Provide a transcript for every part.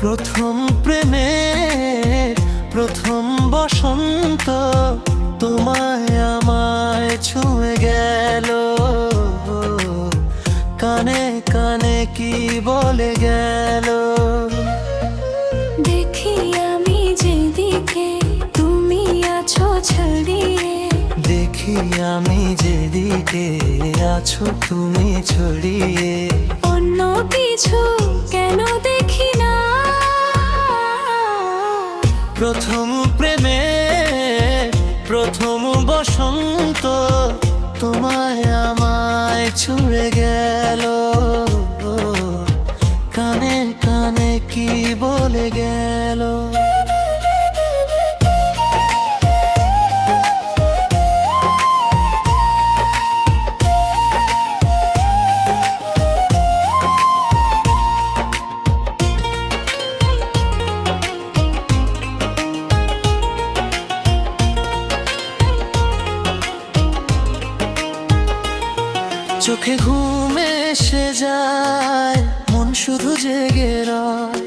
প্রথম প্রেমের প্রথম বসন্ত তোমায় আমায় ছুঁয়ে গেল, কানে কানে কি বলে গেল। দেখি আমি যেদিকে তুমি আছো ছড়িয়ে, দেখি আমি যেদিকে আছো তুমি ছড়িয়ে, অন্য কিছু কেন দেখি না। প্রথম প্রেমের প্রথম বসন্ত তোমায় আমায় ছুঁয়ে গেল, কানে কানে কি বলে গেল। চোখে ঘুম এসে যায়, মন শুধু জেগে রয়,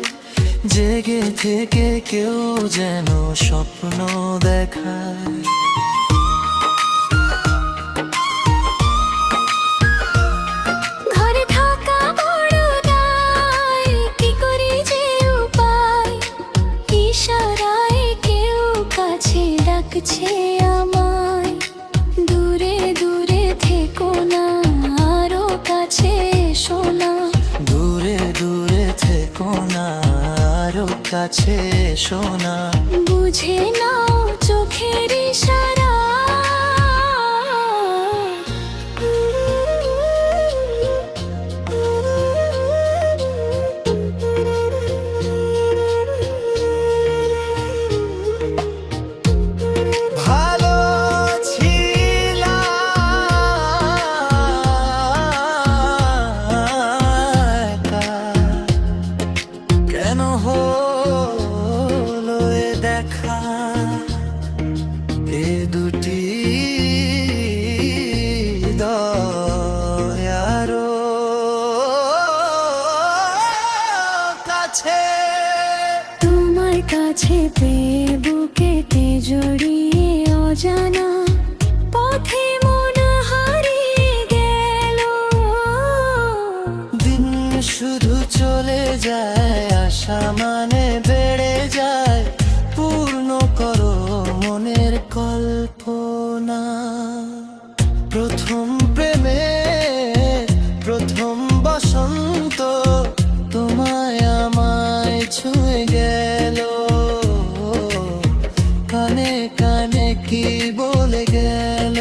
জেগে থেকে কেউ যেন স্বপ্ন দেখায়। ঘরে থাকা বড় দায়, কি করি যে উপায়, ইশারায় কেউ কাছে ডাকছে আমায়। দূরে দূরে থেকো না, আরো কাছে এসো না। দূরে দূরে থেকো না, আরো কাছে এসো না। বুঝে নাও চোখের ইশারা, ভালো ছিলাম কেন হলো এ দেখা, এ দুটি দয়ারো কাছে। তোমার কাছে পেয়ে বুকেতে জড়িয়ে অজানা পথে মন হারিয়ে গেল। দিন শুধু চলে যায়, আশা মানে বেড়ে যায়, পূর্ণ করো মনের কল্পনা। প্রথম প্রেমের প্রথম বসন্ত তোমায় আমায় ছুঁয়ে গেল, কানে কানে কি বলে গেল।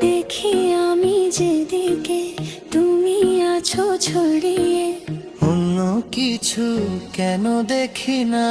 দেখি আমি যেদিকে তুমি আছো ছড়িয়ে, অন্য কিছু কেন দেখি না।